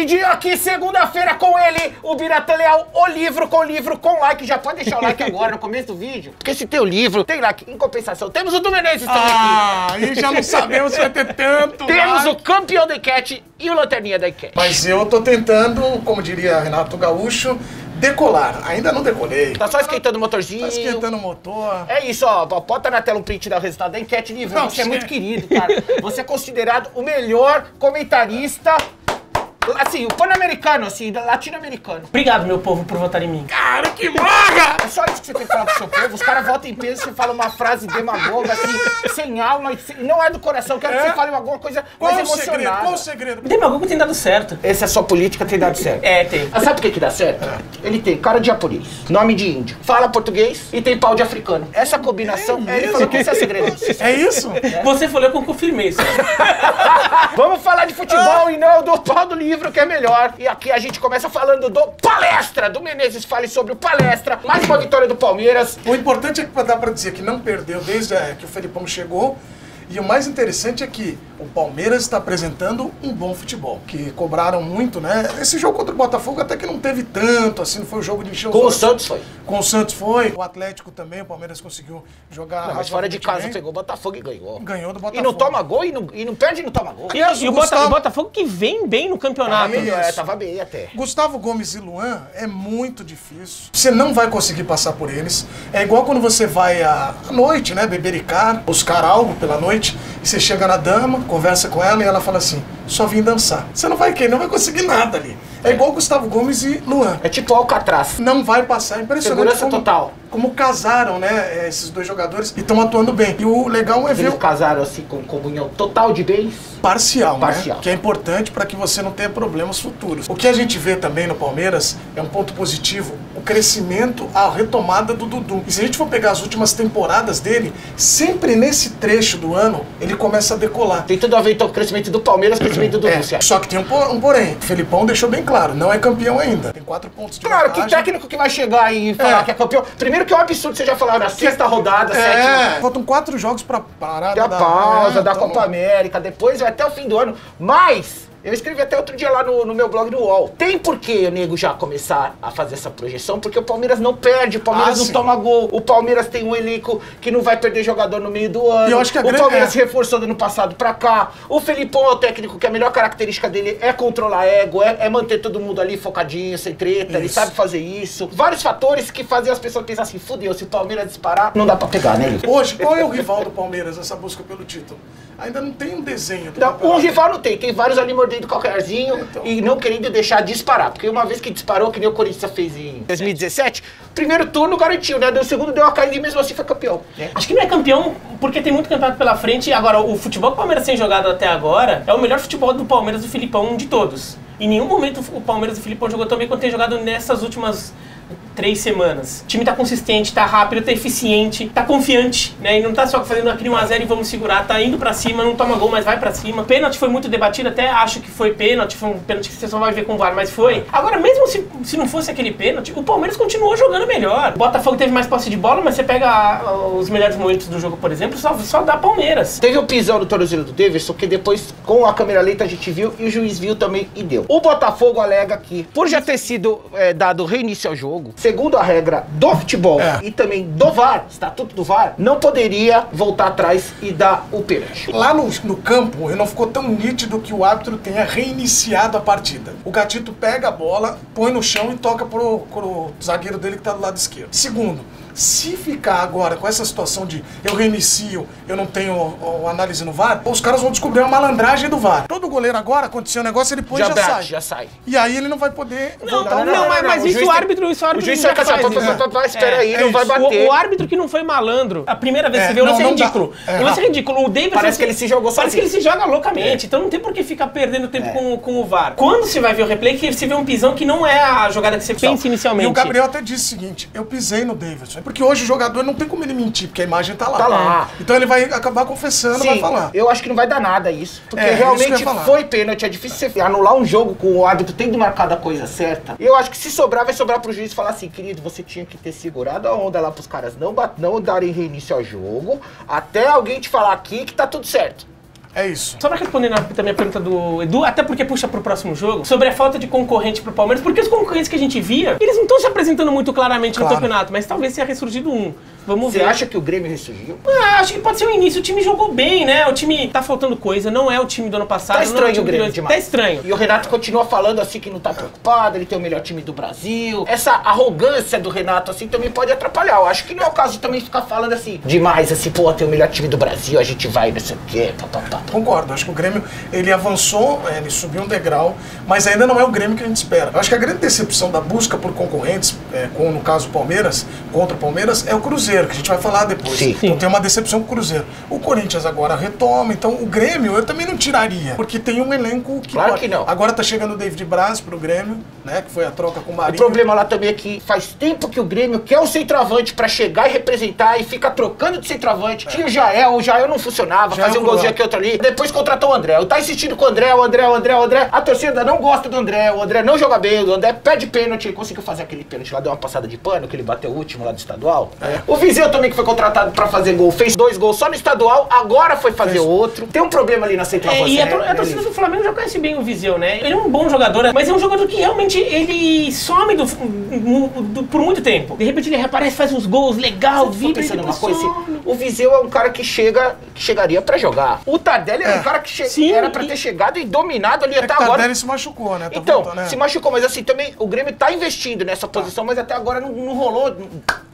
Vidinho aqui, segunda-feira com ele, o Biratã Leal, o livro, com like. Já pode deixar o like agora no começo do vídeo, porque se tem o livro, tem like. Em compensação, temos o Du Menezes também aqui. Aí já não sabemos se vai ter tanto. Temos o campeão da enquete e o lanterninha da enquete. Mas eu tô tentando, como diria Renato Gaúcho, decolar. Ainda não decolei. Tá só esquentando o motorzinho. Tá esquentando o motor. É isso, ó. Bota na tela um print do resultado da enquete, livro. Não, você é muito querido, cara. Você é considerado o melhor comentarista, assim, o pan-americano, assim, latino-americano. Obrigado, meu povo, por votar em mim. Cara, que morra! É só isso que você tem que falar pro seu povo. Os caras votam em peso, você fala uma frase demagoga, assim, sem alma, não é do coração. Quero que você fale alguma coisa mais emocionada. Qual o segredo? Demagogo tem dado certo. Essa é a sua política, tem dado certo. É, tem. Ah, sabe por que dá certo? Ele tem cara de japonês, nome de índio, fala português e tem pau de africano. Essa combinação, ele falou que esse é o segredo. É isso? Você falou que eu confirmei isso. Vamos falar de futebol e não do pau do livro, que é melhor. E aqui a gente começa falando do Palestra. Du Menezes fale sobre o Palestra. Mais uma vitória do Palmeiras. O importante é que dá pra dizer que não perdeu desde que o Felipão chegou. E o mais interessante é que o Palmeiras está apresentando um bom futebol. Que cobraram muito, né? Esse jogo contra o Botafogo até que não teve tanto, assim, não foi um jogo de encher os Com o olhos. Santos foi. Com o Santos foi. O Atlético também, o Palmeiras conseguiu jogar. Não, mas fora de casa bem. pegou o Botafogo e ganhou. Ganhou do Botafogo. E não toma gol, e não perde e não toma gol. E o Botafogo que vem bem no campeonato. Tava bem até. Gustavo Gomes e Luan é muito difícil. Você não vai conseguir passar por eles. É igual quando você vai à noite, né? Bebericar, buscar algo pela noite. E você chega na dama, conversa com ela e ela fala assim: só vim dançar. Você não vai querer, não vai conseguir nada ali. É igual Gustavo Gomes e Luan. É tipo Alcatraz. Não vai passar. Impressionante. Segurança total. Como casaram, né, esses dois jogadores e estão atuando bem. E o legal é ver Eles casaram assim com comunhão total de bens. Parcial, né? Parcial. Que é importante para que você não tenha problemas futuros. O que a gente vê também no Palmeiras é um ponto positivo, o crescimento, a retomada do Dudu. E se a gente for pegar as últimas temporadas dele, sempre nesse trecho do ano, ele começa a decolar. Tem tudo a ver então com o crescimento do Palmeiras, com o crescimento do Dudu. Só que tem um porém. O Felipão deixou bem claro, não é campeão ainda. Tem 4 pontos de Claro, vantagem. que técnico que vai chegar e falar que é campeão? Primeiro que é um absurdo, você já falou na sexta rodada, sétima. Faltam 4 jogos pra parar Da pausa, da Copa América, depois vai até o fim do ano. Mas eu escrevi até outro dia lá no meu blog do UOL. Tem por que o nego já começar a fazer essa projeção? Porque o Palmeiras não perde, o Palmeiras não toma gol. O Palmeiras tem um elenco que não vai perder jogador no meio do ano. E eu acho que o Palmeiras se reforçou do ano passado pra cá. O Felipão é o técnico que a melhor característica dele é controlar ego, é manter todo mundo ali focadinho, sem treta. Ele sabe fazer isso. Vários fatores que fazem as pessoas pensar assim: fudeu, se o Palmeiras disparar, não dá pra pegar, né? Hoje, qual é o rival do Palmeiras nessa busca pelo título? Ainda não tem um desenho do Não, campeonato. um rival não tem vários ali mordendo calcanharzinho e não querendo deixar disparar. Porque uma vez que disparou, que nem o Corinthians fez em 2017, primeiro turno garantiu, né? O segundo deu a caída e mesmo assim foi campeão. Acho que não é campeão porque tem muito campeonato pela frente. Agora, o futebol que o Palmeiras tem jogado até agora é o melhor futebol do Palmeiras do Filipão de todos. Em nenhum momento o Palmeiras do Filipão jogou tão bem quanto tem jogado nessas últimas 3 semanas. O time tá consistente, tá rápido, tá eficiente, tá confiante, né? E não tá só fazendo aquele 1x0 e vamos segurar, tá indo pra cima, não toma gol, mas vai pra cima. Pênalti foi muito debatido, até acho que foi pênalti, foi um pênalti que você só vai ver com o VAR, mas foi. Agora, mesmo se não fosse aquele pênalti, o Palmeiras continuou jogando melhor. O Botafogo teve mais posse de bola, mas você pega os melhores momentos do jogo, por exemplo, só dá Palmeiras. Teve o pisão no tornozelo do Davidson, que depois, com a câmera lenta, a gente viu e o juiz viu também e deu. O Botafogo alega que, por já ter sido dado reinício ao jogo, segundo a regra do futebol e também do VAR, estatuto do VAR, não poderia voltar atrás e dar o pênalti. Lá no campo, não ficou tão nítido que o árbitro tenha reiniciado a partida. O Gatito pega a bola, põe no chão e toca pro zagueiro dele que tá do lado esquerdo. Segundo, se ficar agora com essa situação de eu reinicio, eu não tenho análise no VAR, os caras vão descobrir a malandragem do VAR. Todo goleiro agora, aconteceu um negócio, ele põe e Já sai. E aí ele não vai poder voltar. Mas isso o árbitro O juiz já vai faz. espera aí, não vai bater. O árbitro que não foi malandro, a primeira vez que você vê, não é ridículo. dá. Não é ridículo. O Davidson Parece que ele se jogou Parece sozinho. que ele se joga loucamente. Então não tem por que ficar perdendo tempo com o VAR. Quando você vai ver o replay, que você vê um pisão que não é a jogada que você pensa inicialmente. E o Gabriel até disse o seguinte: eu pisei no Davidson. Porque hoje o jogador não tem como ele mentir, porque a imagem tá lá. Tá lá. Então ele vai acabar confessando, Sim, vai falar. eu acho que não vai dar nada isso. Porque isso que eu realmente ia falar. foi pênalti. É difícil você anular um jogo com o árbitro tendo marcado a coisa certa. E eu acho que se sobrar, vai sobrar pro juiz falar assim: querido, você tinha que ter segurado a onda lá pros caras não darem reinício ao jogo, até alguém te falar aqui que tá tudo certo. É isso. Só pra responder também a pergunta do Edu, até porque puxa pro próximo jogo, sobre a falta de concorrente pro Palmeiras, porque os concorrentes que a gente via, eles não estão se apresentando muito claramente no campeonato, mas talvez tenha ressurgido um. Vamos ver. Você acha que o Grêmio ressurgiu? Acho que pode ser o início. O time jogou bem, né? O time tá faltando coisa, não é o time do ano passado. Tá estranho não é o Grêmio demais. Tá estranho. E o Renato continua falando assim que não tá preocupado, ele tem o melhor time do Brasil. Essa arrogância do Renato assim também pode atrapalhar. Eu acho que não é o caso de também ficar falando assim demais, assim, pô, tem o melhor time do Brasil, a gente vai, não sei o quê, Concordo, acho que o Grêmio, ele avançou, ele subiu um degrau, mas ainda não é o Grêmio que a gente espera. Eu acho que a grande decepção da busca por concorrentes, como no caso o Palmeiras, contra o Palmeiras, é o Cruzeiro, que a gente vai falar depois. Sim. Então tem uma decepção com o Cruzeiro. O Corinthians agora retoma, então o Grêmio eu também não tiraria, porque tem um elenco que... Claro que não. Agora tá chegando o David Braz pro Grêmio, né, que foi a troca com o Marinho. O problema lá também é que faz tempo que o Grêmio quer um centroavante pra chegar e representar e fica trocando de centroavante. Tinha o Jael não funcionava, fazia um golzinho aqui, outro ali. Depois contratou o André. Eu tá insistindo com o André. A torcida não gosta do André, o André não joga bem, o André pede pênalti, ele conseguiu fazer aquele pênalti lá, deu uma passada de pano, que ele bateu o último lá do estadual. O Viseu também, que foi contratado pra fazer gol, fez 2 gols só no estadual, agora foi fazer outro. Tem um problema ali na centroavante. E a torcida do Flamengo já conhece bem o Viseu, né? Ele é um bom jogador, mas é um jogador que realmente ele some por muito tempo. De repente ele reaparece, faz uns gols legal, vibra, pensando numa coisa assim, o Viseu é um cara que chegaria pra jogar. O Tardelli é um cara que era pra ter chegado e dominado ali até agora. O Tardelli se machucou, né? Então, se machucou, mas assim, também o Grêmio tá investindo nessa posição, mas até agora não rolou.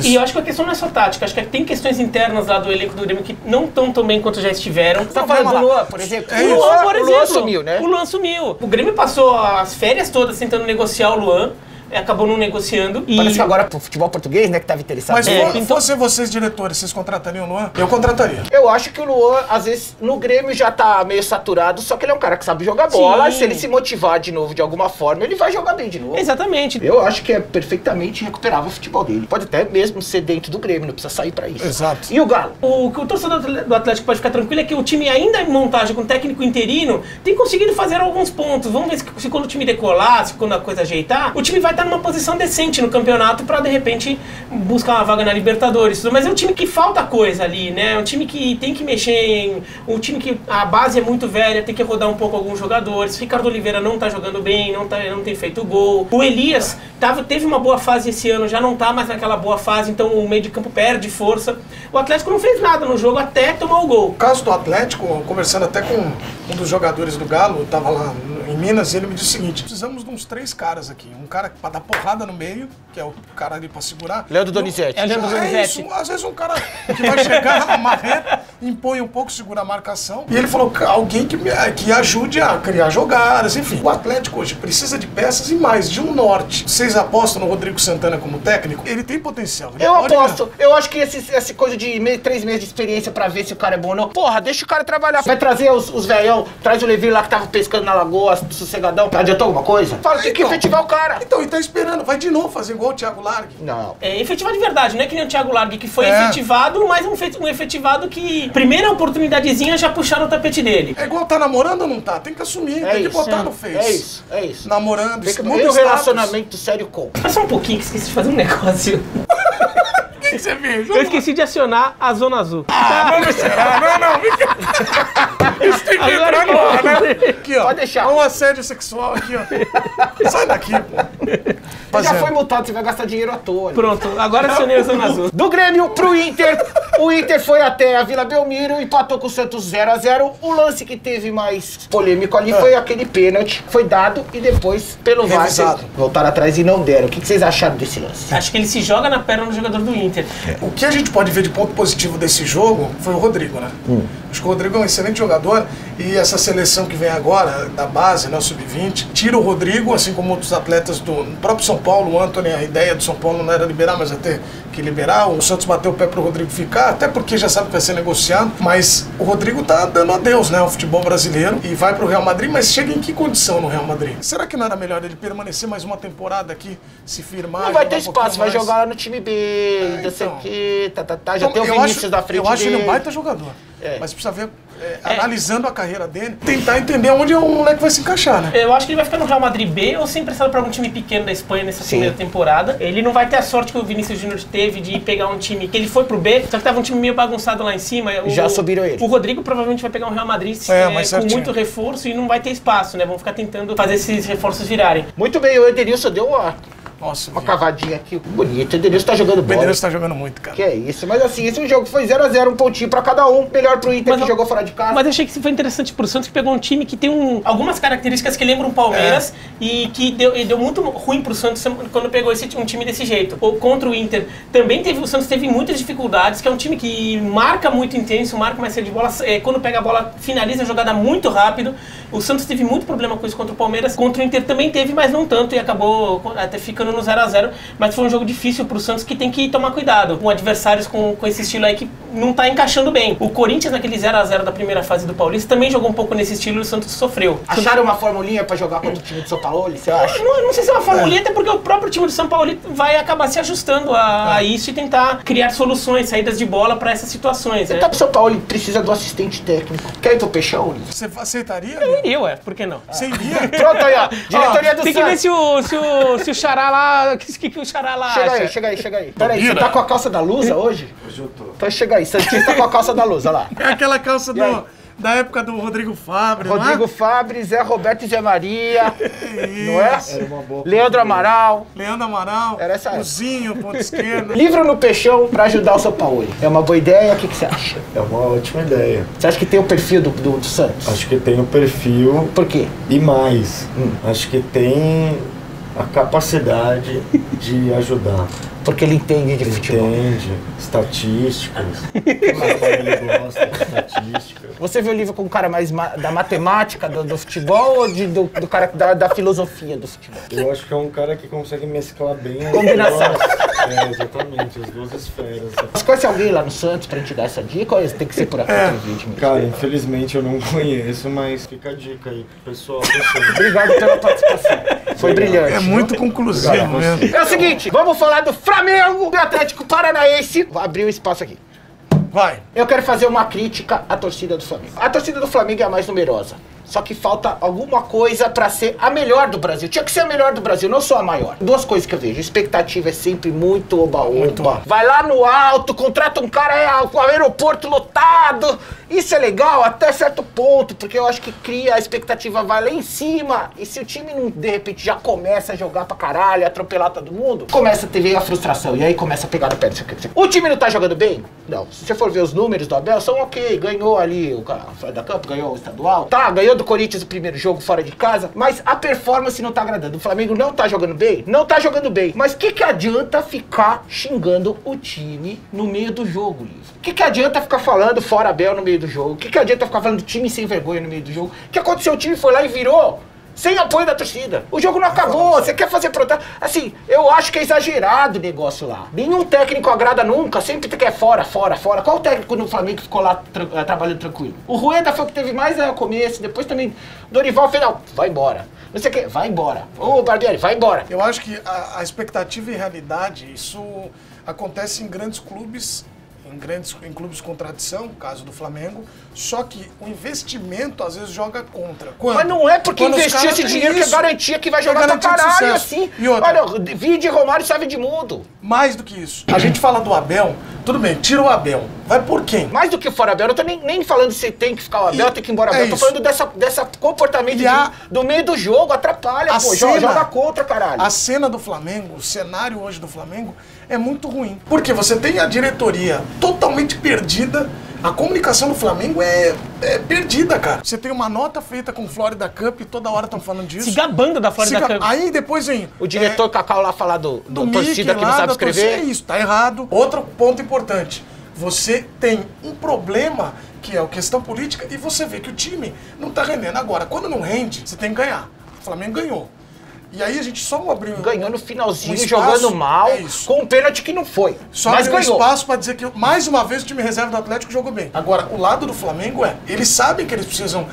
E eu acho que a questão não é só tática, acho que tem questões internas lá do elenco do Grêmio que não estão tão bem quanto já estiveram. Você tá falando do Luan, por exemplo? O Luan sumiu, né? O Luan sumiu. O Grêmio passou as férias todas tentando negociar o Luan. Acabou não negociando. Parece que agora pro futebol português, né, que tava interessado. Mas se fosse vocês, diretores, vocês contratariam o Luan? Eu contrataria. Eu acho que o Luan, às vezes, no Grêmio já tá meio saturado, só que ele é um cara que sabe jogar bola. Se ele se motivar de novo de alguma forma, ele vai jogar bem de novo. Exatamente. Eu acho que é perfeitamente recuperável o futebol dele. Pode até mesmo ser dentro do Grêmio, não precisa sair pra isso. Exato. E o Galo? O que o torcedor do Atlético pode ficar tranquilo é que o time ainda em montagem com técnico interino tem conseguido fazer alguns pontos. Vamos ver se quando o time decolar, se quando a coisa ajeitar, o time vai estar numa posição decente no campeonato pra de repente buscar uma vaga na Libertadores. Mas é um time que falta coisa ali, né? É um time que tem que mexer, um time que a base é muito velha, tem que rodar um pouco alguns jogadores. Ricardo Oliveira não tá jogando bem, não tem feito gol. O Elias teve uma boa fase esse ano, já não tá mais naquela boa fase, então o meio de campo perde força. O Atlético não fez nada no jogo até tomar o gol. O caso do Atlético, conversando até com um dos jogadores do Galo, tava lá em Minas, e ele me disse o seguinte: precisamos de uns 3 caras aqui. Um cara pra dar porrada no meio, que é o cara ali pra segurar. Leandro Donizete. Leandro Donizete. Às vezes um cara que vai chegar, marreta, impõe um pouco, segura a marcação. E ele falou, alguém que ajude a criar jogadas, enfim. O Atlético hoje precisa de peças e mais, de um norte. Vocês apostam no Rodrigo Santana como técnico? Ele tem potencial. Eu aposto. Eu acho que essa coisa de 3 meses de experiência pra ver se o cara é bom ou não. Porra, deixa o cara trabalhar. Vai trazer os velhão, traz o Levi lá que tava pescando na lagoa, sossegadão. Adiantou alguma coisa? Fala, tem que efetivar o cara. Então, ele tá esperando. Vai de novo fazer igual o Thiago Largue. Não. É efetivar de verdade, não é que nem o Thiago Largue que foi efetivado, mas um efetivado que primeira oportunidadezinha já puxaram o tapete dele. É igual tá namorando ou não tá? Tem que assumir, tem que botar no Face. É isso. Namorando, tem que ter um relacionamento sério com. Mas só um pouquinho que esqueci de fazer um negócio. O que você fez? Eu esqueci de acionar a Zona Azul. Não será? Não. Isso tem que entrar no ar, né? Aqui, ó. Pode deixar. Um assédio sexual aqui, ó. Sai daqui, pô. Já foi multado, você vai gastar dinheiro à toa. Pronto, agora acionei a Zona Azul. Do Grêmio pro Inter. O Inter foi até a Vila Belmiro, empatou com o Santos 0-0. O lance que teve mais polêmico ali foi aquele pênalti. Foi dado e depois, pelo VAR, voltaram atrás e não deram. O que vocês acharam desse lance? Acho que ele se joga na perna do jogador do Inter. O que a gente pode ver de ponto positivo desse jogo foi o Rodrigo, né? Acho que o Rodrigo é um excelente jogador e essa seleção que vem agora, da base, né, o Sub-20, tira o Rodrigo, assim como outros atletas do próprio São Paulo. O Antony, a ideia do São Paulo não era liberar, mas até que liberar. O Santos bateu o pé pro Rodrigo ficar, até porque já sabe que vai ser negociado, mas o Rodrigo tá dando adeus, né, ao futebol brasileiro e vai pro Real Madrid, mas chega em que condição no Real Madrid? Será que não era melhor ele permanecer mais uma temporada aqui, se firmar? Não vai ter espaço, vai jogar lá no time B, não sei o que, já tem o Vinícius da frente Eu acho dele. ele um baita jogador. mas precisa ver, analisando a carreira dele, tentar entender onde o moleque vai se encaixar, né? Eu acho que ele vai ficar no Real Madrid B ou ser emprestado para algum time pequeno da Espanha nessa primeira temporada. Ele não vai ter a sorte que o Vinícius Júnior teve de pegar um time que ele foi pro B, só que tava um time meio bagunçado lá em cima. Já subiram ele. O Rodrigo provavelmente vai pegar um Real Madrid com muito reforço e não vai ter espaço, né? Vão ficar tentando fazer esses reforços virarem. Muito bem, o Edenilson deu uma Nossa, uma cavadinha aqui. Bonito. O Edenilson tá jogando bola. O Edenilson tá jogando muito, cara. Que é isso. Mas assim, esse jogo foi 0x0, um pontinho pra cada um. Melhor pro Inter, que jogou fora de casa. Mas eu achei que isso foi interessante pro Santos, que pegou um time que tem algumas características que lembram o Palmeiras e que deu muito ruim pro Santos quando pegou um time desse jeito. Contra o Inter, também o Santos teve muitas dificuldades, que é um time que marca muito intenso, marca mais cedo de bola. Quando pega a bola, finaliza a jogada muito rápido. O Santos teve muito problema com isso contra o Palmeiras. Contra o Inter também teve, mas não tanto, e acabou até ficando no 0x0. Mas foi um jogo difícil pro Santos, que tem que tomar cuidado com adversários com esse estilo aí que não tá encaixando bem. O Corinthians, naquele 0x0 da primeira fase do Paulista, também jogou um pouco nesse estilo e o Santos sofreu. Acharam uma formulinha pra jogar contra o time de São Paulo, você acha? Não sei se é uma formulinha, até porque o próprio time de São Paulo vai acabar se ajustando a isso e tentar criar soluções, saídas de bola pra essas situações. Então, o São Paulo precisa do assistente técnico. Quer ir pro Peixão, Ulisses? Você aceitaria? Eu iria, por que não? Você iria? Pronto aí, ó. Diretoria do Santos. Tem que ver se o Xará lá... O que o Xará lá acha. Chega aí. Peraí, você tá com a calça da Lusa hoje? Hoje eu tô. Então chega aí, Santista tá com a calça da Lusa, olha lá. É aquela calça da época do Rodrigo Fábio, Rodrigo Fábio, Zé Roberto e Zé Maria. Não é? Era uma boa. Leandro Amaral. Era essa época. Luzinho, ponto esquerdo. Livro no Peixão pra ajudar o São Paulo. É uma boa ideia? O que você acha? É uma ótima ideia. Você acha que tem o perfil do Santos? Acho que tem o perfil. Por quê? E mais, acho que tem a capacidade de ajudar. Porque ele entende de futebol. Entende, estatísticas. Ele gosta de estatísticas. Você viu o livro com o cara mais da matemática do futebol ou do cara da filosofia do futebol? Eu acho que é um cara que consegue mesclar bem as combinação. Exatamente, as duas esferas. Você conhece alguém lá no Santos pra gente dar essa dica ou tem que ser por aqui no vídeo mesmo? Cara, infelizmente eu não conheço, mas fica a dica aí pro pessoal. Obrigado pela participação. Foi brilhante. É muito conclusivo mesmo. É o seguinte, vamos falar do Flamengo, do Atlético Paranaense. Vou abrir o espaço aqui. Vai. Eu quero fazer uma crítica à torcida do Flamengo. A torcida do Flamengo é a mais numerosa. Só que falta alguma coisa pra ser a melhor do Brasil. Tinha que ser a melhor do Brasil, não só a maior. Duas coisas que eu vejo. A expectativa é sempre muito oba-oba. Vai lá no alto, contrata um cara com o aeroporto lotado. Isso é legal até certo ponto, porque eu acho que cria a expectativa, vai lá em cima. E se o time, não, de repente, já começa a jogar pra caralho, atropelar todo mundo, começa a ter a frustração. E aí começa a pegar no pé. O time não tá jogando bem? Não. Se você for ver os números do Abel, são ok. Ganhou ali o Fora da Campo, ganhou o estadual. Tá, ganhou do Corinthians o primeiro jogo fora de casa, mas a performance não tá agradando. O Flamengo não tá jogando bem? Não tá jogando bem. Mas o que adianta ficar xingando o time no meio do jogo, Liz? O que adianta ficar falando fora Abel no meio do jogo? O que adianta ficar falando do time sem vergonha no meio do jogo? O que aconteceu? O time foi lá e virou sem apoio da torcida. O jogo não acabou, você quer fazer protesto. Assim, eu acho que é exagerado o negócio lá. Nenhum técnico agrada nunca, sempre quer fora. Qual o técnico no Flamengo ficou lá trabalhando tranquilo? O Rueda foi o que teve mais no começo, depois também Dorival fez, não, vai embora. Não sei o que, vai embora. Ô, Barbieri, vai embora. Eu acho que a expectativa e realidade, isso acontece em grandes clubes, em clubes com tradição, no caso do Flamengo, só que o investimento às vezes joga contra. Mas não é porque investiu esse dinheiro que é garantia que vai jogar pra caralho, assim. E outra, olha, Vide Romário serve de mundo. Mais do que isso. A gente fala do Abel, tudo bem, tira o Abel. Vai por quem? Mais do que fora Abel, eu tô nem falando se tem que ficar o Abel, tem que ir embora o Abel. Eu tô falando dessa comportamento do meio do jogo, atrapalha, pô, joga contra, caralho. A cena do Flamengo, o cenário hoje do Flamengo é muito ruim. Porque você tem a diretoria totalmente perdida. A comunicação do Flamengo é perdida, cara. Você tem uma nota feita com Florida Cup e toda hora estão falando disso. Se gabando da Florida Cup. Aí depois vem... O diretor Cacau lá falar do torcida que não sabe escrever. É isso, tá errado. Outro ponto importante. Você tem um problema que é a questão política e você vê que o time não tá rendendo. Agora, quando não rende, você tem que ganhar. O Flamengo ganhou. E aí a gente só abriu... Ganhou no finalzinho, jogando mal, com um pênalti que não foi. Só mas abriu ganhou. Espaço pra dizer que, mais uma vez, o time reserva do Atlético jogou bem. Agora, o lado do Flamengo eles sabem que eles precisam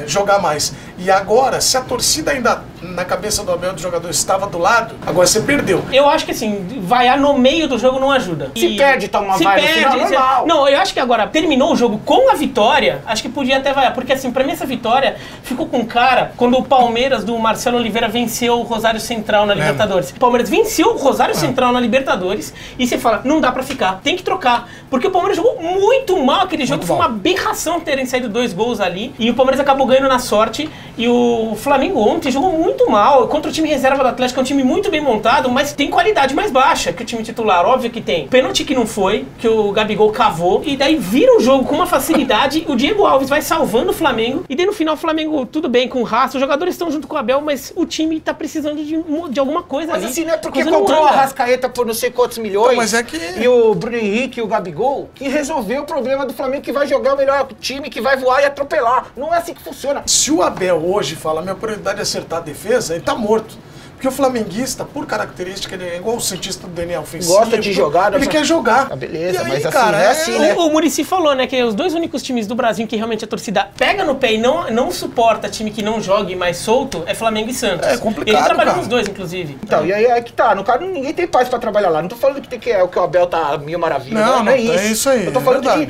jogar mais. E agora, se a torcida ainda, na cabeça do Abel, dos jogadores, estava do lado, agora você perdeu. Eu acho que assim, vaiar no meio do jogo não ajuda. Se perde, toma uma vaia no final, normal. Não, eu acho que agora, terminou o jogo com a vitória, acho que podia até vaiar. Porque assim, pra mim essa vitória ficou com cara quando o Palmeiras do Marcelo Oliveira venceu o Rosário Central na Libertadores. O Palmeiras venceu o Rosário Central na Libertadores e você fala, não dá pra ficar, tem que trocar. Porque o Palmeiras jogou muito mal aquele jogo, foi uma aberração terem saído 2 gols ali. E o Palmeiras acabou ganhando na sorte. E o Flamengo ontem jogou muito mal contra o time reserva do Atlético, é um time muito bem montado, mas tem qualidade mais baixa que o time titular, óbvio que tem. Pênalti que não foi, que o Gabigol cavou, e daí vira o jogo com uma facilidade, o Diego Alves vai salvando o Flamengo, e daí no final o Flamengo, tudo bem, com raça, os jogadores estão junto com o Abel, mas o time tá precisando de alguma coisa ali. Mas assim, não é porque comprou a Arrascaeta por não sei quantos milhões, mas é que... e o Bruno Henrique e o Gabigol, que resolveu o problema do Flamengo, que vai jogar o melhor time, que vai voar e atropelar. Não é assim que funciona. Se o Abel hoje fala, minha prioridade é acertar a defesa, ele tá morto. Porque o flamenguista, por característica, ele é igual o cientista do DNA ofensivo. Gosta de jogar. Ele quer jogar. Ah, beleza, aí, mas assim, cara, não é assim, né? O Muricy falou, né, que os 2 únicos times do Brasil que realmente a torcida pega no pé e não suporta time que não jogue mais solto é Flamengo e Santos. É complicado, Ele trabalhou cara. nos 2, inclusive. Então, e aí é que tá, no caso ninguém tem paz pra trabalhar lá. Não tô falando que tem que o Abel tá mil maravilha. Não é isso. É isso aí. Eu tô falando de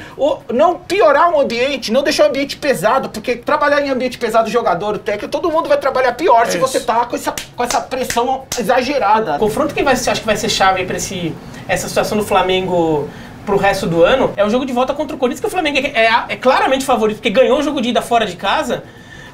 não piorar o ambiente, não deixar o ambiente pesado, porque trabalhar em ambiente pesado, o jogador, o técnico, todo mundo vai trabalhar pior se você tá com essa pressão exagerada. O confronto que você acha que vai ser chave pra essa situação do Flamengo pro resto do ano é o jogo de volta contra o Corinthians, que o Flamengo é claramente favorito, porque ganhou o jogo de ida fora de casa.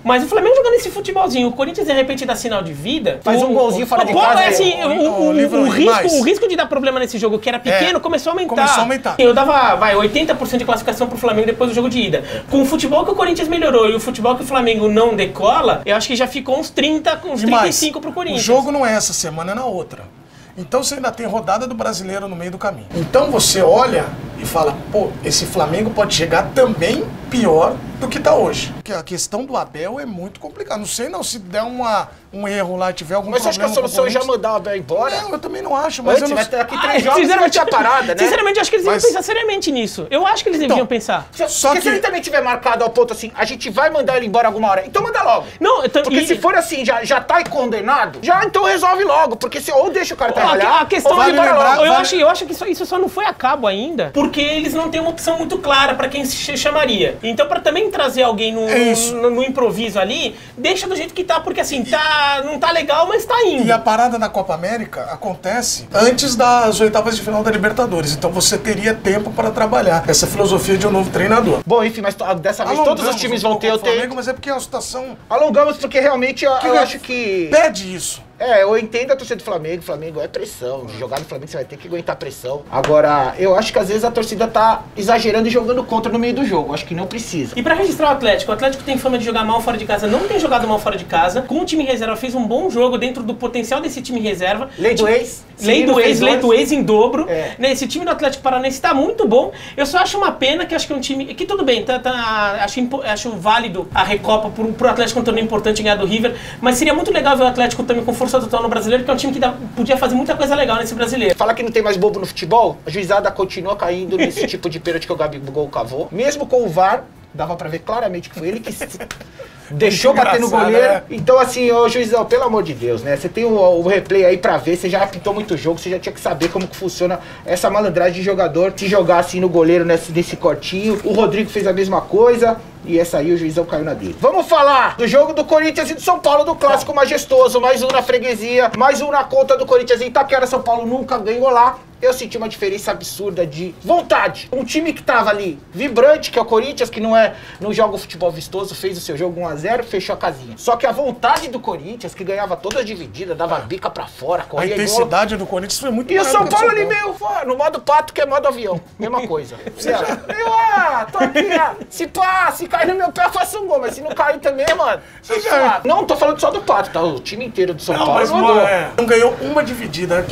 Mas o Flamengo jogando esse futebolzinho, o Corinthians de repente dá sinal de vida. Faz um golzinho fora de casa. É assim, o risco de dar problema nesse jogo, que era pequeno, começou a aumentar. Eu dava, 80% de classificação pro Flamengo depois do jogo de ida. Com o futebol que o Corinthians melhorou e o futebol que o Flamengo não decola, eu acho que já ficou uns 30, uns 35 pro Corinthians. O jogo não é essa semana, é na outra. Então você ainda tem rodada do Brasileiro no meio do caminho. Então você olha e fala, pô, esse Flamengo pode chegar também pior do que tá hoje. Porque a questão do Abel é muito complicada. Não sei se der um erro lá e tiver algum problema. Mas você acha que a solução é já mandar o Abel embora? Não, eu também não acho. Mas vai ter aqui 3 jogos e vai ter a parada, né? Sinceramente, eu acho que eles deviam pensar seriamente nisso. Eu acho que eles deviam pensar. Só que se ele também tiver marcado ao ponto assim, a gente vai mandar ele embora alguma hora, então manda logo. Não, porque se for assim, já tá condenado, então resolve logo. Porque se ou deixa o cara trabalhar, a questão ou vai embora logo. Eu acho que isso só não foi a cabo ainda, porque eles não têm uma opção muito clara pra quem se chamaria. Então, pra também trazer alguém no improviso ali, deixa do jeito que tá, porque assim, não tá legal, mas tá indo. E a parada da Copa América acontece antes das oitavas de final da Libertadores. Então você teria tempo para trabalhar essa filosofia de um novo treinador. Bom, enfim, mas dessa vez todos os times vão ter o tempo. Mas é porque a situação... Alongamos porque realmente eu acho que... Pede isso. Eu entendo a torcida do Flamengo. O Flamengo é pressão. De jogar no Flamengo você vai ter que aguentar pressão. Agora, eu acho que às vezes a torcida tá exagerando e jogando contra no meio do jogo. Acho que não precisa. E pra registrar o Atlético tem fama de jogar mal fora de casa. Não tem jogado mal fora de casa. Com o time reserva fez um bom jogo dentro do potencial desse time reserva. Lei do ex. Lei do ex em dobro. Esse time do Atlético Paranaense tá muito bom. Eu só acho uma pena que acho que é um time... Que tudo bem, acho válido a Recopa pro Atlético um torneio importante ganhar do River. Mas seria muito legal ver o Atlético também com força total no Brasileiro, que é um time que podia fazer muita coisa legal nesse Brasileiro. Fala que não tem mais bobo no futebol, a juizada continua caindo nesse tipo de pênalti que o Gabigol cavou. Mesmo com o VAR, dava pra ver claramente que foi ele que deixou bater no goleiro. Então assim, ô juizão, pelo amor de Deus, né? Você tem o replay aí pra ver, você já apitou muito jogo, você já tinha que saber como que funciona essa malandragem de jogador, se jogar assim no goleiro nesse cortinho. O Rodrigo fez a mesma coisa. E essa aí o juizão caiu na dele. Vamos falar do jogo do Corinthians e do São Paulo, do clássico majestoso. Mais um na freguesia, mais um na conta do Corinthians em Itaquera. São Paulo nunca ganhou lá. Eu senti uma diferença absurda de vontade. Um time que tava ali vibrante, que é o Corinthians, que não joga o futebol vistoso, fez o seu jogo 1-0, fechou a casinha. Só que a vontade do Corinthians, que ganhava todas divididas, dava bica pra fora, corria. A intensidade do Corinthians foi muito maior. E o São Paulo ali meio no modo pato, que é modo avião. Mesma coisa. Tô aqui, se cair no meu pé, eu faço um gol. Mas se não cair também, mano. Não tô falando só do pato, tá? O time inteiro do São Paulo mandou. Não ganhou uma dividida.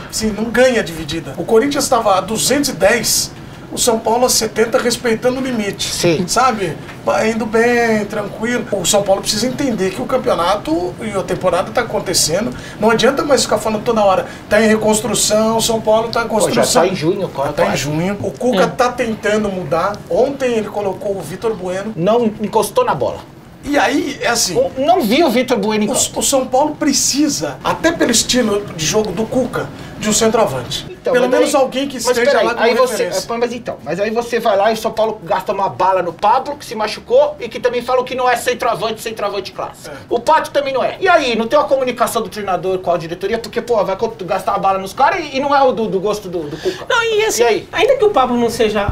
Assim, não ganha dividida. O Corinthians estava a 210, o São Paulo a 70 respeitando o limite. Sim. Sabe? Indo bem, tranquilo. O São Paulo precisa entender que o campeonato e a temporada tá acontecendo. Não adianta mais ficar falando toda hora. Tá em reconstrução, o São Paulo tá em construção. Já tá em junho, cara. Tá em junho. O Cuca tá tentando mudar. Ontem ele colocou o Vitor Bueno. Não encostou na bola. E aí, é assim... Não vi o Vitor Bueno em campo. O São Paulo precisa, até pelo estilo de jogo do Cuca, de um centroavante. Então, pelo menos alguém que esteja lá com referência. Mas aí você vai lá e o São Paulo gasta uma bala no Pablo, que se machucou e que também falam que não é centroavante clássico. O Pato também não é. E aí, não tem uma comunicação do treinador com a diretoria, porque, pô, vai gastar uma bala nos caras e não é o do gosto do Cuca. Não, e assim, e aí? Ainda que o Pablo não seja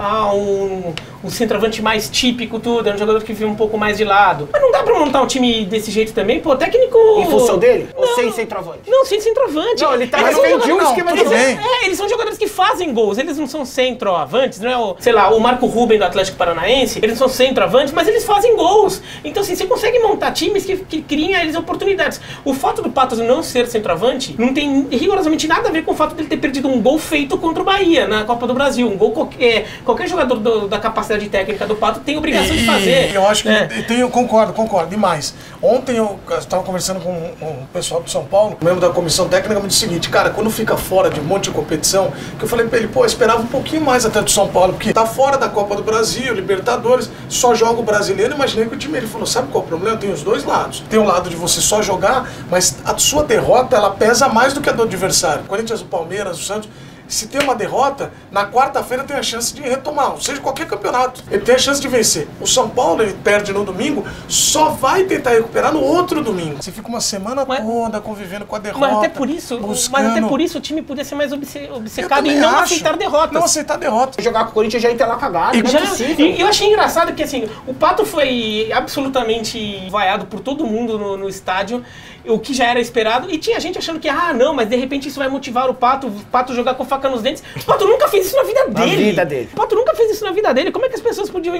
um centroavante mais típico, tudo, é um jogador que vive um pouco mais de lado. Mas não dá pra montar um time desse jeito também, pô, técnico... Em função dele? Não, ou sem centroavante? Não, sem centroavante. Não, ele tá defendendo um esquema de tudo bem. Eles são jogadores que fazem gols, eles não são centroavantes, não é o, sei lá, o Marco Ruben do Atlético Paranaense, eles não são centroavantes, mas eles fazem gols. Então, assim, você consegue montar times que criem a eles oportunidades. O fato do Patos não ser centroavante não tem rigorosamente nada a ver com o fato dele ter perdido um gol feito contra o Bahia na Copa do Brasil. Um gol qualquer jogador da capacidade técnica do Pato tem obrigação de fazer. Eu acho que eu concordo demais. Ontem eu estava conversando com o pessoal do São Paulo, membro da comissão técnica, me disse o seguinte, cara, quando fica fora de um monte de competição, que eu falei pra ele, pô, eu esperava um pouquinho mais até do São Paulo, porque tá fora da Copa do Brasil, Libertadores, só joga o brasileiro. Imaginei que o time, ele falou, sabe qual é o problema? Tem os dois lados. Tem o lado de você só jogar, mas a sua derrota, ela pesa mais do que a do adversário. O Corinthians, o Palmeiras, o Santos... Se tem uma derrota, na quarta-feira tem a chance de retomar, ou seja, qualquer campeonato. Ele tem a chance de vencer. O São Paulo, ele perde no domingo, só vai tentar recuperar no outro domingo. Você fica uma semana toda convivendo com a derrota. Mas até por isso o time podia ser mais obcecado em não aceitar derrotas. Não aceitar derrota. Jogar com o Corinthians já entra lá cagado, não é possível. E eu achei engraçado que assim, o Pato foi absolutamente vaiado por todo mundo no estádio, o que já era esperado, e tinha gente achando que, não, mas de repente isso vai motivar o Pato jogar com faca nos dentes. O Pato nunca fez isso na vida dele. O Pato nunca fez isso na vida dele. Como é que as pessoas podiam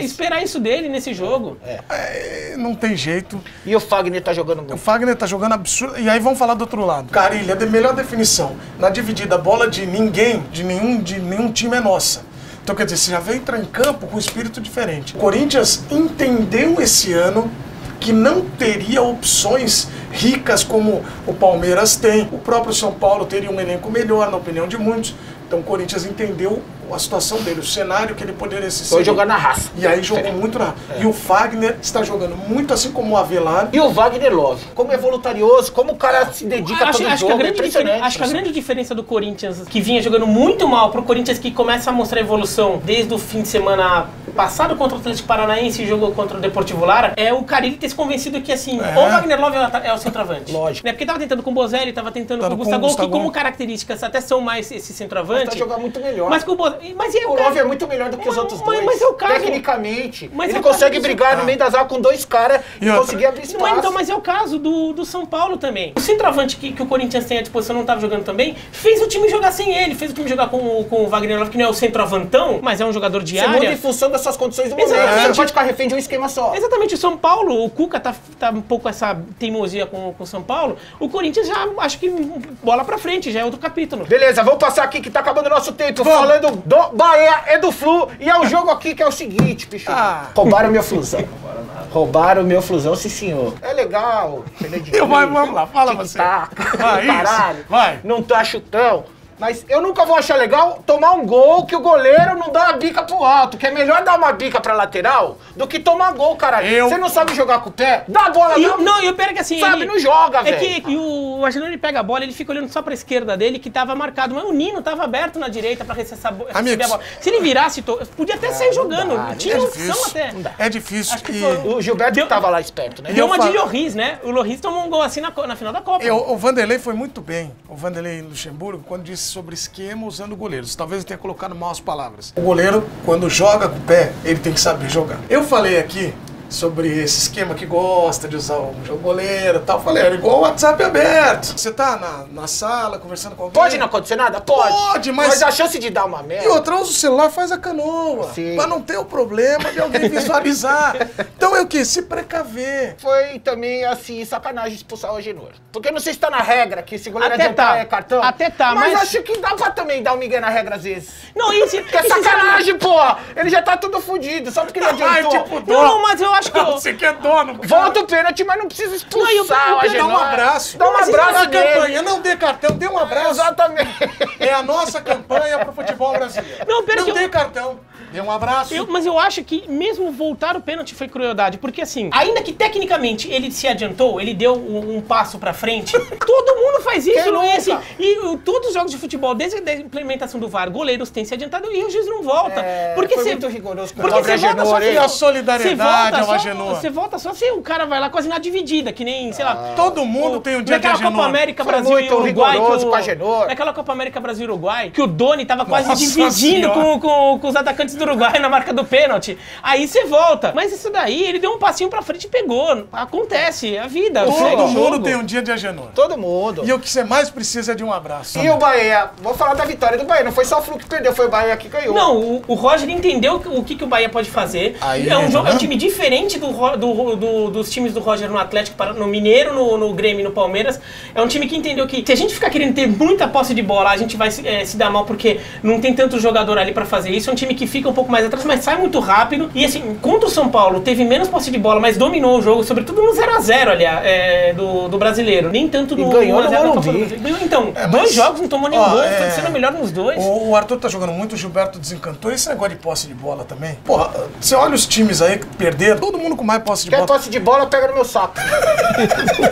esperar isso dele nesse jogo? Não tem jeito. E o Fagner tá jogando muito. O Fagner tá jogando absurdo. E aí vamos falar do outro lado. Carilha, a melhor definição. Na dividida, a bola de ninguém, de nenhum time é nossa. Então, quer dizer, você já veio entrar em campo com um espírito diferente. O Corinthians entendeu esse ano que não teria opções ricas como o Palmeiras tem. O próprio São Paulo teria um elenco melhor, na opinião de muitos. Então o Corinthians entendeu a situação dele, o cenário que ele poderia se foi jogar na raça. E aí jogou muito na raça. E o Fagner está jogando muito assim como o Avelar. E o Wagner Love. Como é voluntarioso, como o cara se dedica a todo jogo, é impressionante. Acho que a grande diferença do Corinthians, que vinha jogando muito mal, pro Corinthians que começa a mostrar evolução desde o fim de semana passado contra o Atlético Paranaense e jogou contra o Deportivo Lara, é o Carille ter se convencido que assim, ou o Wagner Love é o centroavante. Lógico. Né? Porque tava tentando com o Bozelli, tava tentando com o Gustavo, que como características até são mais esse centroavante. Tá jogar muito melhor. Mas com o Love é muito melhor do que os outros dois. Mas é o caso. Tecnicamente. Ele consegue brigar no meio da zaga com dois caras e conseguir abrir espaço. Mas é o caso do São Paulo também. O centroavante que o Corinthians tem à disposição não estava jogando também, fez o time jogar sem ele, fez o time jogar com o Wagner Love, que não é o centroavantão, mas é um jogador de área. Você muda em função das suas condições do momento. Você não pode ficar refém de um esquema só. Exatamente. O São Paulo, o Cuca tá um pouco essa teimosia com o São Paulo. O Corinthians já, acho que bola pra frente, já é outro capítulo. Beleza, vamos passar aqui que tá acabando o nosso tempo. Falando do Bahia e do Flu. E é um jogo aqui que é o seguinte, bicho. Roubaram o meu Flusão. Roubaram o meu Flusão, sim senhor. É legal. Vamos lá, fala você. Caralho. Vai. Não tá chutão. Mas eu nunca vou achar legal tomar um gol que o goleiro não dá uma bica pro alto. Que é melhor dar uma bica pra lateral do que tomar gol, caralho. Você não sabe jogar com o pé? Dá a bola não. Não, e o pior é que assim... Sabe, não joga, velho. É que o Argenino, ele pega a bola, ele fica olhando só pra esquerda dele, que tava marcado. Mas o Nino tava aberto na direita pra receber a bola. Se ele virasse, podia até sair jogando. Tinha opção até. É difícil. O Gilberto tava lá esperto, né? Deu uma de Lloris, né? O Lloris tomou um gol assim na final da Copa. O Vanderlei foi muito bem. O Vanderlei Luxemburgo, quando disse sobre esquema usando goleiros. Talvez eu tenha colocado mal as palavras. O goleiro, quando joga com o pé, ele tem que saber jogar. Eu falei aqui sobre esse esquema que gosta de usar o goleiro e tal. Falei, era igual o WhatsApp aberto. Você tá na sala conversando com alguém. Pode não acontecer nada? Pode, mas a chance de dar uma merda... E outra, usa o celular, faz a canoa. Sim. Pra não ter o problema de alguém visualizar. Então é o quê? Se precaver. Foi também, assim, sacanagem expulsar o Agenor. Porque eu não sei se tá na regra que se goleiro adiantar é cartão. Até tá, mas acho que dá pra também dar um migué na regra às vezes. Não, isso... Que é sacanagem, pô! Ele já tá tudo fudido, só porque ele adiantou. Tipo, não, mas eu acho que... Você que é dono. Volta o pênalti, mas não precisa expulsar o Agenor. Dá um abraço. Dá um abraço na campanha. Não dê cartão, dê um abraço. Exatamente. É a nossa campanha pro futebol brasileiro. Não dê cartão. Dê um abraço. Mas eu acho que mesmo voltar o pênalti foi crueldade, porque assim, ainda que tecnicamente ele se adiantou, ele deu um passo pra frente, todo mundo faz isso, não é assim? E todos os jogos de futebol, desde a implementação do VAR, goleiros têm se adiantado e o juiz não volta. Porque foi muito rigoroso. Porque você volta só... E a solidariedade ao Agenor. Você volta só se o cara vai lá quase na dividida, que nem, sei lá... Todo mundo tem um dia de Agenor. Naquela Copa América Brasil e Uruguai... Naquela Copa América Brasil e Uruguai, que o Doni tava quase dividindo com os atacantes do Uruguai na marca do pênalti, aí você volta. Mas isso daí, ele deu um passinho pra frente e pegou. Acontece, é a vida. Todo mundo tem um dia de Agenor. Todo mundo. E o que você mais precisa é de um abraço. E o Bahia, vou falar da vitória do Bahia, não foi só o Flu que perdeu, foi o Bahia que ganhou. Não, o Roger entendeu o que o Bahia pode fazer. Aí, é um time diferente dos times do Roger no Atlético, no Mineiro, no Grêmio e no Palmeiras. É um time que entendeu que se a gente ficar querendo ter muita posse de bola, a gente vai se dar mal porque não tem tanto jogador ali pra fazer isso. É um time que fica um pouco mais atrás, mas sai muito rápido. E assim, contra o São Paulo, teve menos posse de bola, mas dominou o jogo, sobretudo no 0x0, aliás, do brasileiro. Nem tanto no 1x0 da Então, 2 jogos, não tomou nenhum gol, foi sendo melhor nos 2. O Arthur tá jogando muito, o Gilberto desencantou. Esse negócio de posse de bola também. Porra, você olha os times aí que perderam, todo mundo com mais posse de bola. Quer posse de bola, pega no meu saco.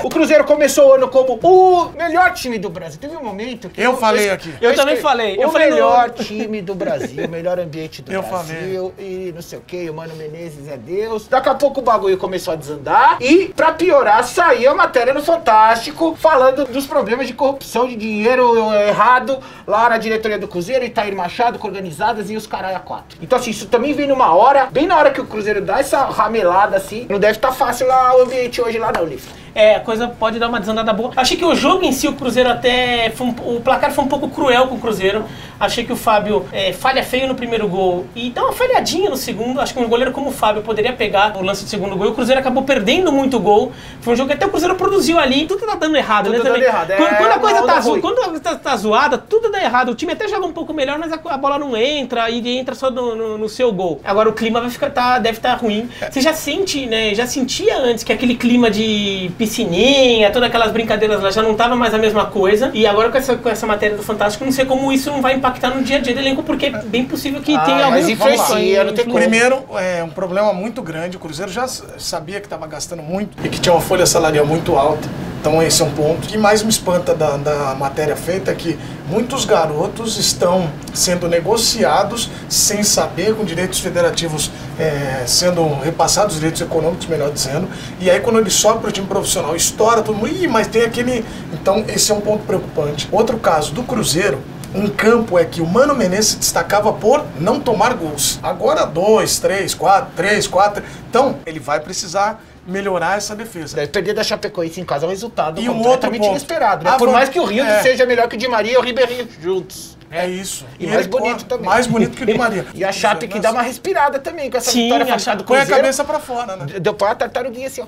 O Cruzeiro começou o ano como o melhor time do Brasil. Teve um momento que... Eu falei aqui. Eu também falei. O melhor time do Brasil, o melhor ambiente do Brasil. Falei. E não sei o que, o Mano Menezes é Deus. Daqui a pouco o bagulho começou a desandar e, pra piorar, saiu a matéria no Fantástico falando dos problemas de corrupção, de dinheiro errado lá na diretoria do Cruzeiro, Itair Machado, com organizadas e os caralho a 4. Então assim, isso também vem numa hora, bem na hora que o Cruzeiro dá essa ramelada assim, não deve estar fácil lá o ambiente hoje lá não, Liv. A coisa pode dar uma desandada boa. Achei que o jogo em si, o Cruzeiro até... o placar foi um pouco cruel com o Cruzeiro. Achei que o Fábio falha feio no primeiro gol e dá uma falhadinha no segundo. Acho que um goleiro como o Fábio poderia pegar o lance do segundo gol. E o Cruzeiro acabou perdendo muito gol. Foi um jogo que até o Cruzeiro produziu ali. Tudo tá dando errado, tudo né? Dando errado. Quando a coisa tá zoada, tudo dá errado. O time até joga um pouco melhor, mas a bola não entra e entra só no seu gol. Agora o clima deve estar ruim. Você já sente, né? Já sentia antes que aquele clima de piscininha, todas aquelas brincadeiras lá já não tava mais a mesma coisa. E agora com essa matéria do Fantástico, não sei como isso não vai impactar no dia a dia do elenco, porque é bem possível que tenha algum influencia, não tem como. Primeiro, um problema muito grande. O Cruzeiro já sabia que estava gastando muito e que tinha uma folha salarial muito alta. Então esse é um ponto. O que mais me espanta da matéria feita é que muitos garotos estão sendo negociados sem saber, com direitos federativos sendo repassados, direitos econômicos, melhor dizendo. E aí quando ele sobe para o time profissional, estoura todo mundo. Ih, mas tem aquele... Então esse é um ponto preocupante. Outro caso do Cruzeiro, em campo, é que o Mano Menezes se destacava por não tomar gols. Agora 2, 3, 4. Então ele vai precisar melhorar essa defesa. Deve perder da Chapecoense em casa é um resultado e completamente inesperado, né? Por mais que o Rio seja melhor que o Di Maria e o Ribeirinho juntos. É isso. E mais bonito também. Mais bonito que o Di Maria. E a Chape que dá uma respirada também com essa vitória fachada do Cruzeiro. Põe a cabeça pra fora, né? Deu pra uma tartaruguinha assim, ó.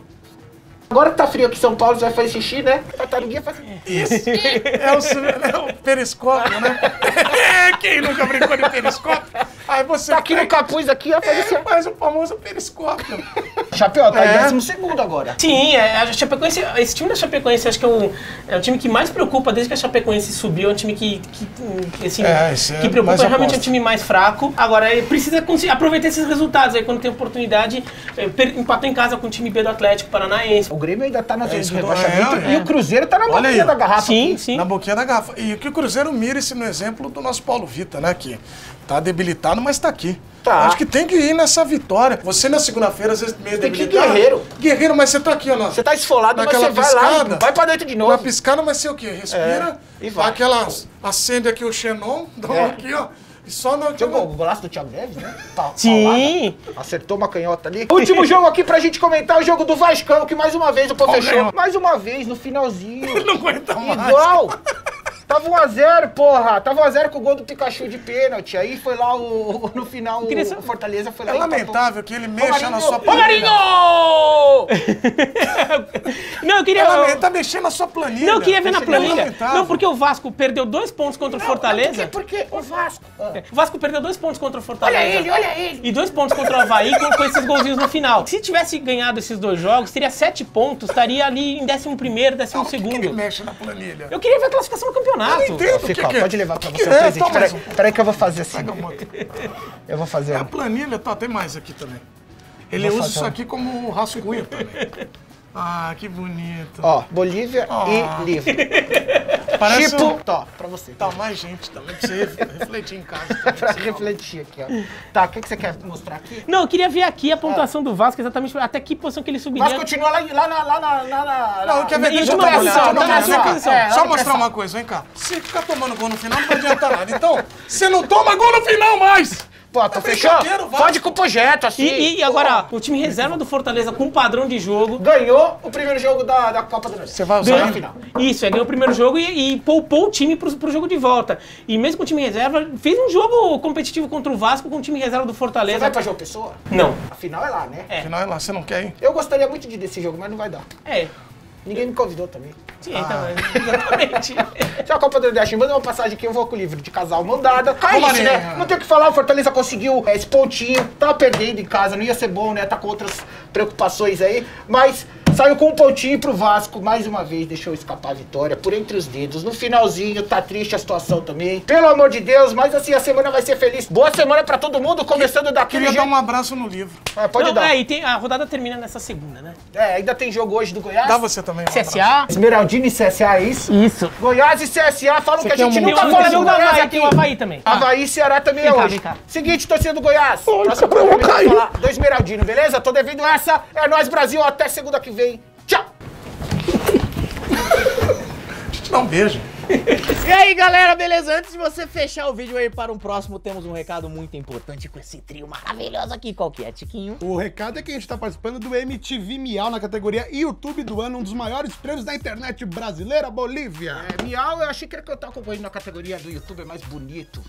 Agora que tá frio aqui em São Paulo, você vai fazer xixi, né? A tartaruguinha faz... Isso. É o periscópio, né? Quem nunca brincou de periscópio? Aí você tá aqui no capuz, aqui, ó, faz assim. Faz o famoso periscópio. Chapéu, tá em 12º agora. Sim, a Chapecoense, esse time da Chapecoense acho que é o time que mais preocupa desde que a Chapecoense subiu. É um time que preocupa, realmente é um time mais fraco. Agora, ele precisa aproveitar esses resultados aí quando tem oportunidade. Empatou em casa com o time B do Atlético Paranaense. O Grêmio ainda tá na zona de rebaixamento e o Cruzeiro tá na boquinha da garrafa. Sim. Na boquinha da garrafa. E que o Cruzeiro mira-se no exemplo do nosso Paulo Vitor, né? Que tá debilitado, mas tá aqui. Tá. Acho que tem que ir nessa vitória. Você na segunda-feira, às vezes, meio tem debilitado. Que ir guerreiro. Guerreiro, mas você tá aqui, ó. Você tá esfolado, mas você vai lá, vai pra dentro de novo. Na piscada vai ser o quê? Respira, e vai. Acende aqui o Xenon, aqui, ó. E só no... Jogou o golaço do Thiago Neves, né? Sim. Acertou uma canhota ali. Último jogo aqui pra gente comentar, o jogo do Vascão, que mais uma vez o pô fechou. Mais uma vez, no finalzinho. Ele não aguenta mais. Igual. Tava 1x0, porra. Tava 1x0 com o gol do Pikachu de pênalti. Aí foi lá no final, o Fortaleza foi lá e lamentável que ele mexa na sua planilha. Não, eu queria... Ele tá mexendo na sua planilha. Não, eu queria ver na planilha. Não, porque o Vasco perdeu 2 pontos contra o Fortaleza. Porque o Vasco... O Vasco perdeu 2 pontos contra o Fortaleza. Olha ele. E 2 pontos contra o Avaí com esses golzinhos no final. Se tivesse ganhado esses 2 jogos, teria 7 pontos, estaria ali em 11º, 12º. Por que ele mexe na planilha? Eu queria ver a classificação do campeonato. Eu não entendo. Fica, pode levar pra você o presente. Peraí que eu vou fazer assim. Eu vou fazer. A planilha, tá, tem mais aqui também. Ele usa isso aqui como rascunho também. Ah, que bonito. Ó, Bolívia e livro. Parece tipo, pra você. Tá, mais gente também, pra você refletir em casa. Pra refletir aqui, ó. Tá, o que você quer mostrar aqui? Não, eu queria ver aqui a pontuação do Vasco, exatamente até que posição que ele O subiria. Vasco continua lá na... Não, quer ver? Deixa eu só mostrar uma coisa, vem cá. Se ficar tomando gol no final, não vai adiantar nada. Então, você não toma gol no final mais! Pô, tu fechou? Pode com o projeto, assim. E agora, o time reserva do Fortaleza com padrão de jogo. Ganhou o primeiro jogo da Copa do Brasil. Você vai usar na final. Isso, ganhou o primeiro jogo e poupou o time pro jogo de volta. E mesmo com o time reserva, fez um jogo competitivo contra o Vasco com o time reserva do Fortaleza. Você vai pra João Pessoa? Não. A final é lá, né? Afinal é lá, você não quer ir? Eu gostaria muito de ir desse jogo, mas não vai dar. Ninguém me convidou também. Sim, exatamente. Se a Copa do Nordeste manda uma passagem aqui, eu vou com o livro de casal mandada. É isso, né? Não tem o que falar, o Fortaleza conseguiu esse pontinho. Tava perdendo em casa, não ia ser bom, né? Tá com outras preocupações aí. Mas saiu com um pontinho pro Vasco, mais uma vez deixou escapar a vitória por entre os dedos. No finalzinho, tá triste a situação também. Pelo amor de Deus, mas assim, a semana vai ser feliz. Boa semana pra todo mundo, começando daquele jeito. Queria dar um abraço no livro. Pode dar. E a rodada termina nessa segunda, né? Ainda tem jogo hoje do Goiás. Dá você também. CSA. Esmeraldina e CSA, é isso? Isso. Goiás e CSA, falam que a gente nunca fala do Goiás aqui. Tem o Avaí também. Havaí e Ceará também é hoje. Seguinte, torcida do Goiás. Nossa, pra eu cair. Do Esmeraldino, beleza? Tô devendo essa. É nóis, Brasil. Até segunda que vem. Tchau. Deixa eu te dar um beijo. E aí, galera, beleza? Antes de você fechar o vídeo aí para um próximo, temos um recado muito importante com esse trio maravilhoso aqui. Qual que é, Tiquinho? O recado é que a gente tá participando do MTV Miau na categoria YouTube do ano, um dos maiores prêmios da internet brasileira, Bolívia. Miau, eu achei que era que eu tava concorrendo na categoria do YouTube mais bonito,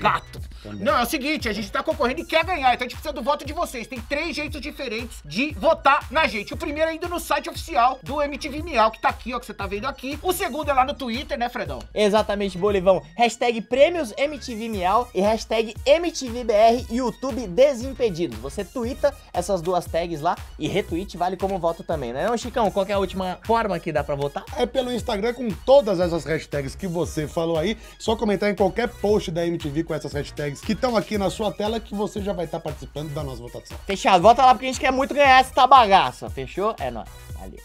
gato. Não, é o seguinte, a gente tá concorrendo e quer ganhar, então a gente precisa do voto de vocês. Tem 3 jeitos diferentes de votar na gente. O primeiro é indo no site oficial do MTV Miau, que tá aqui, ó, que você tá vendo aqui. O segundo é lá no Twitter, né, Fredão? Exatamente, Bolivão. Hashtag Prêmios MTV Miau e hashtag MTVBR YouTube Desimpedidos. Você twitta essas 2 tags lá e retweet vale como voto também, né? Não, Chicão, qual que é a última forma que dá pra votar? É pelo Instagram com todas essas hashtags que você falou aí. Só comentar em qualquer post da MTV com essas hashtags que estão aqui na sua tela que você já vai estar participando da nossa votação. Fechado, vota lá porque a gente quer muito ganhar essa bagaça, fechou? É nóis, valeu.